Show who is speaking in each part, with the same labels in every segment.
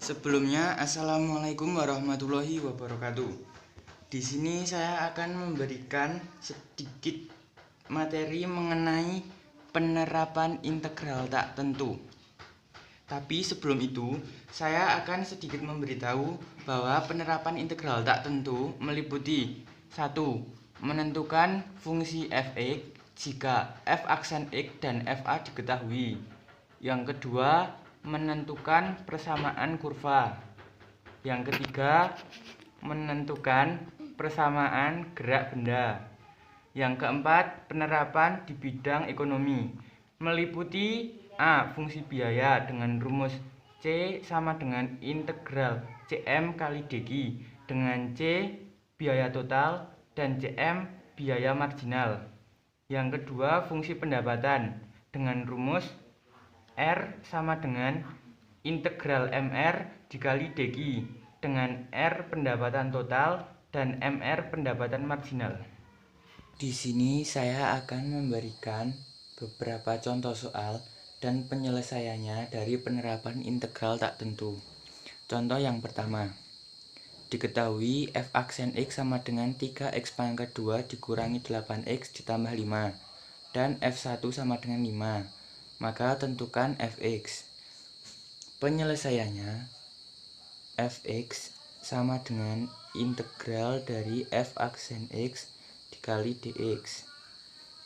Speaker 1: Sebelumnya, assalamualaikum warahmatullahi wabarakatuh. Di sini saya akan memberikan sedikit materi mengenai penerapan integral tak tentu. Tapi sebelum itu, saya akan sedikit memberitahu bahwa penerapan integral tak tentu meliputi 1. Menentukan fungsi f(x) jika f aksen x dan fa diketahui. Yang kedua, menentukan persamaan kurva. Yang ketiga, menentukan persamaan gerak benda. Yang keempat, penerapan di bidang ekonomi meliputi A. Fungsi biaya dengan rumus C sama dengan integral CM kali DQ dengan C biaya total dan CM biaya marginal. Yang kedua, fungsi pendapatan dengan rumus R sama dengan integral MR dikali DQ dengan R pendapatan total dan MR pendapatan marginal. Di sini saya akan memberikan beberapa contoh soal dan penyelesaiannya dari penerapan integral tak tentu. Contoh yang pertama. Diketahui f aksen x sama dengan 3x pangkat 2 dikurangi 8x ditambah 5 dan f1 sama dengan 5. Maka tentukan fx. Penyelesaiannya, fx sama dengan integral dari f aksen x dikali dx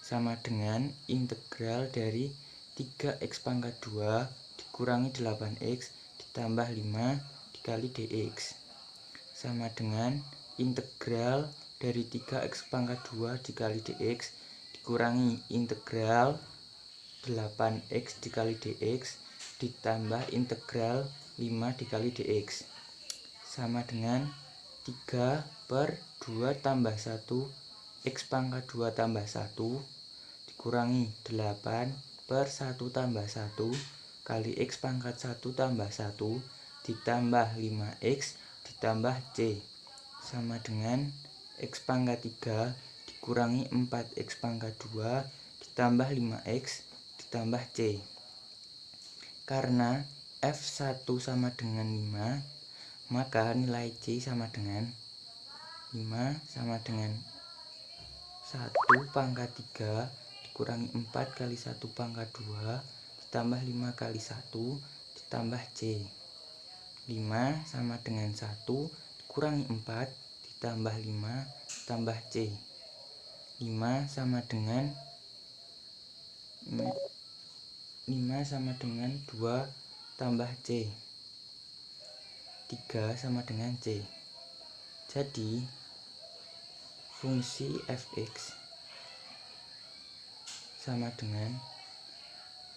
Speaker 1: sama dengan integral dari 3x pangkat 2 dikurangi 8x ditambah 5 dikali dx sama dengan integral dari 3x pangkat 2 dikali dx dikurangi integral 8x dikali dx ditambah integral 5 dikali dx sama dengan 3 per 2 tambah 1 x pangkat 2 tambah 1 dikurangi 8 per 1 tambah 1 kali x pangkat 1 tambah 1 ditambah 5x ditambah c sama dengan x pangkat 3 dikurangi 4x pangkat 2 ditambah 5x ditambah c. Karena f1 sama dengan 5, maka nilai c sama dengan 5 sama dengan 1 pangkat 3 dikurangi 4 kali 1 pangkat 2 ditambah 5 kali 1 ditambah c. 5 sama dengan 1 dikurangi 4 ditambah 5 ditambah c. 5 sama dengan 2 tambah C. 3 sama dengan C. Jadi fungsi fx sama dengan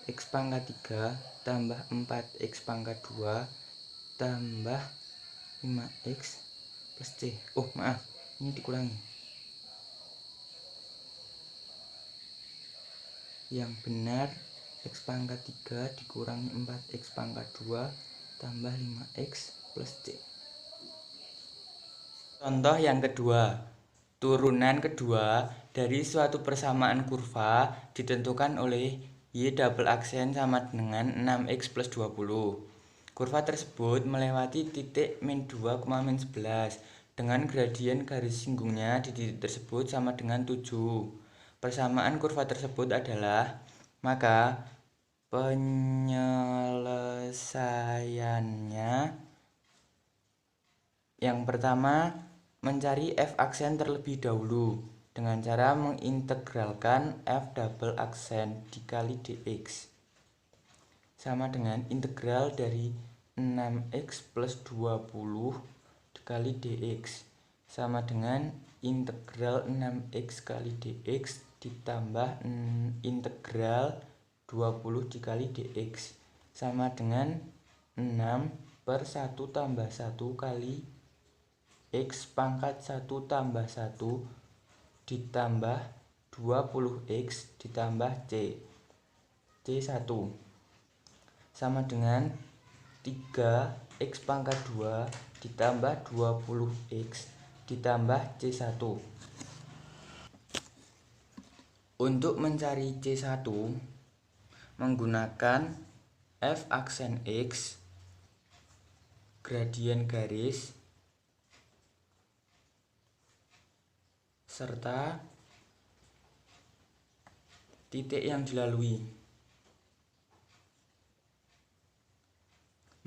Speaker 1: x pangkat 3 tambah 4x pangkat 2 tambah 5x plus c. Oh maaf, ini dikurangi. Yang benar x pangkat 3 dikurangi 4x pangkat 2 tambah 5x plus c. Contoh yang kedua. Turunan kedua dari suatu persamaan kurva ditentukan oleh y double aksen sama dengan 6x plus 20. Kurva tersebut melewati titik min 2, min 11 dengan gradien garis singgungnya di titik tersebut sama dengan 7. Persamaan kurva tersebut adalah, maka penyelesaiannya yang pertama, mencari f aksen terlebih dahulu dengan cara mengintegralkan f double aksen dikali dx sama dengan integral dari 6x plus 20 dikali dx sama dengan integral 6x kali dx ditambah integral 20 dikali dx sama dengan 6 per 1 tambah 1 kali x pangkat 1 tambah 1 ditambah 20x ditambah c. C1 sama dengan 3x pangkat 2 ditambah 20x ditambah c1. Untuk mencari c1 menggunakan f aksen x gradien garis serta titik yang dilalui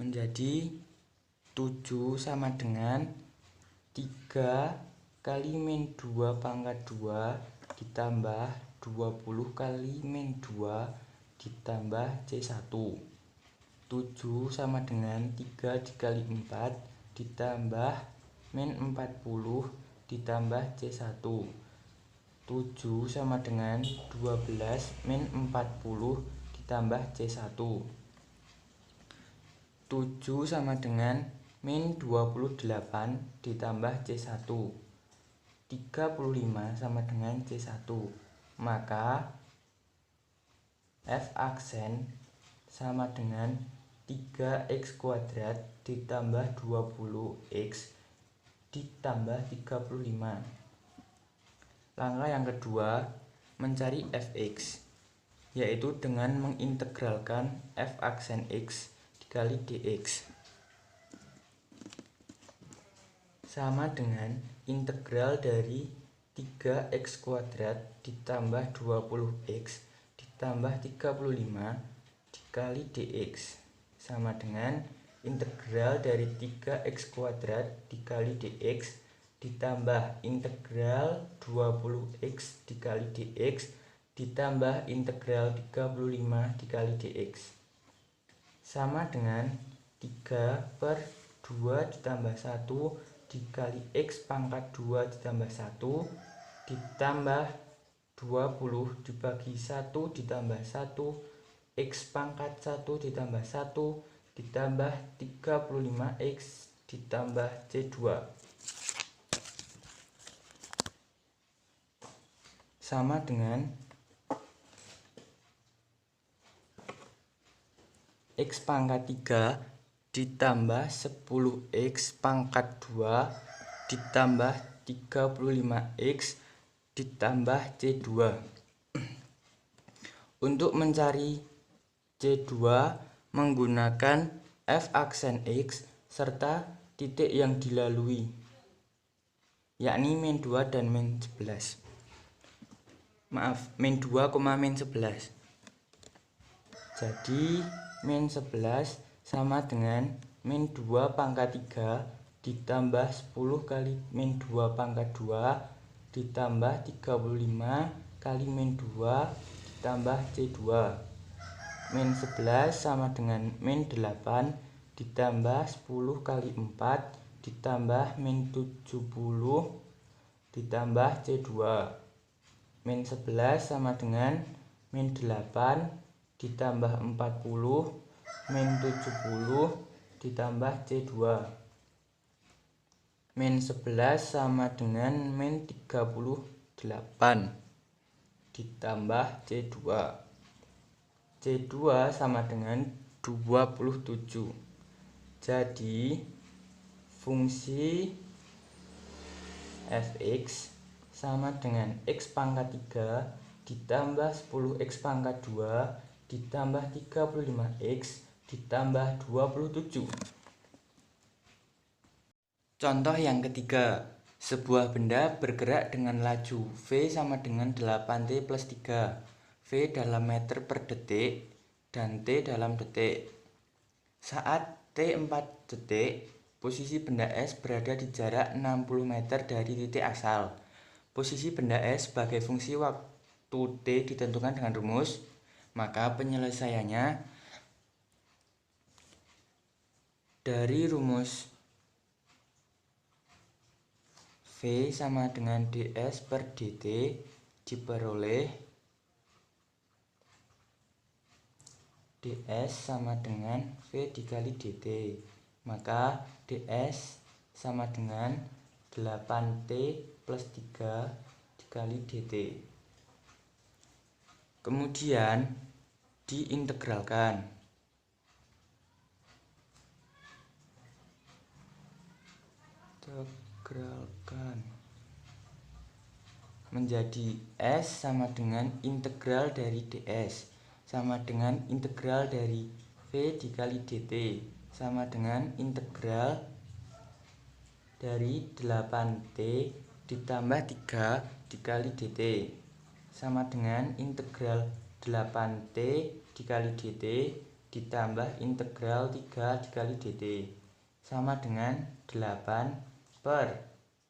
Speaker 1: menjadi 7 sama dengan 3 kali min 2 pangkat 2 ditambah 20 kali min 2 ditambah C1. 7 sama dengan 3 dikali 4 ditambah min 40 ditambah C1. 7 sama dengan 12 min 40 ditambah C1. 7 sama dengan min 28 ditambah C1. 35 sama dengan C1. Maka F aksen sama dengan 3x kuadrat ditambah 20x ditambah 35. Langkah yang kedua, mencari fx, yaitu dengan mengintegralkan f aksen x dikali dx sama dengan integral dari 3x kuadrat ditambah 20x ditambah 35 dikali dx sama dengan integral dari 3x kuadrat dikali dx ditambah integral 20x dikali dx ditambah integral 35 dikali dx sama dengan 3 per 2 ditambah 1 dikali x pangkat 2 ditambah 1 ditambah 20 dibagi 1 ditambah 1 x pangkat 1 ditambah 1 ditambah 35x ditambah C2 sama dengan x pangkat 3 ditambah 10x pangkat 2 ditambah 35x ditambah C2. Untuk mencari C2 menggunakan f aksen x serta titik yang dilalui, yakni min 2 dan min 11. Maaf, min 2, min 11. Jadi min 11 sama dengan min 2 pangkat 3 ditambah 10 kali min 2 pangkat 2 ditambah 35 kali min 2 ditambah C2. Min 11 sama dengan min 8 ditambah 10 kali 4 ditambah min 70 ditambah C2. Min 11 sama dengan min 8 ditambah 40 min 70 ditambah C2. Min 11 sama dengan min 38 ditambah C2. C2 sama dengan 27. Jadi fungsi fx sama dengan x pangkat 3 ditambah 10x pangkat 2 ditambah 35x ditambah 27. Contoh yang ketiga, sebuah benda bergerak dengan laju V sama dengan 8T plus 3, V dalam meter per detik dan T dalam detik. Saat T 4 detik, posisi benda S berada di jarak 60 meter dari titik asal. Posisi benda S sebagai fungsi waktu T ditentukan dengan rumus, maka penyelesaiannya dari rumus V sama dengan ds per dt diperoleh ds sama dengan V dikali dt, maka ds sama dengan 8T plus 3 dikali dt. Kemudian diintegralkan. Menjadi S sama dengan integral dari ds sama dengan integral dari V dikali dt. sama dengan integral dari 8T ditambah 3 dikali dt sama dengan integral 8T dikali dt ditambah integral 3 dikali dt sama dengan 8 per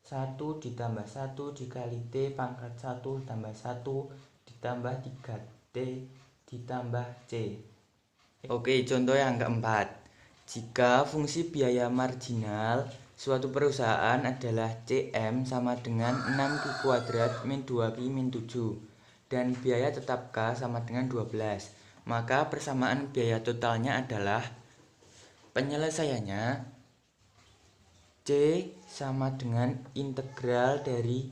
Speaker 1: 1 ditambah 1 dikali T pangkat 1 tambah 1 ditambah 3T ditambah C. Oke, contoh yang keempat. Jika fungsi biaya marginal suatu perusahaan adalah CM sama dengan 6Q² min 2Q min 7 dan biaya tetap K sama dengan 12, maka persamaan biaya totalnya adalah penyelesaiannya C sama dengan integral dari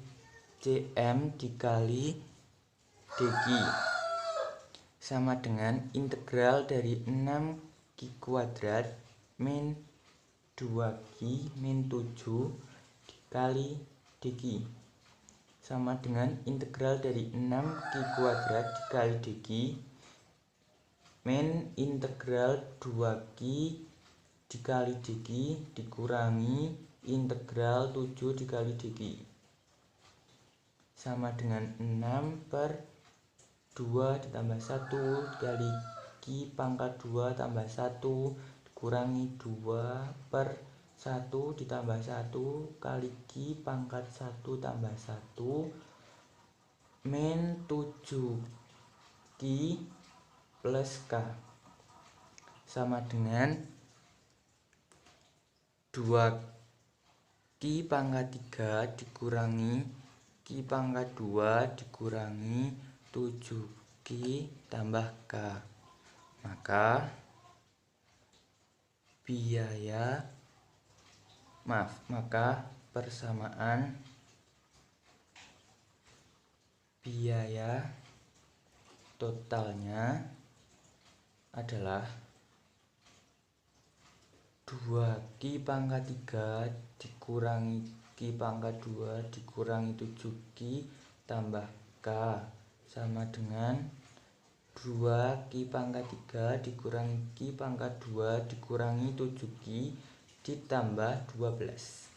Speaker 1: CM dikali DQ sama dengan integral dari 6Q² min 2Q min 7 dikali DQ sama dengan integral dari 6Q² dikali DQ min integral 2Q dikali DQ dikurangi integral 7 dikali DQ sama dengan 6 per 2 ditambah 1 dikali Q pangkat 2 tambah 1 dikurangi 2 per 1 ditambah 1 kali Q pangkat 1 tambah 1 min 7Q plus K sama dengan 2Q pangkat 3 dikurangi Q pangkat 2 dikurangi 7Q tambah K, maka persamaan biaya totalnya adalah 2Q pangkat 3 dikurangi Q pangkat 2 dikurangi 7Q tambah K sama dengan 2Q pangkat 3 dikurangi Q pangkat 2 dikurangi 7Q ditambah 12.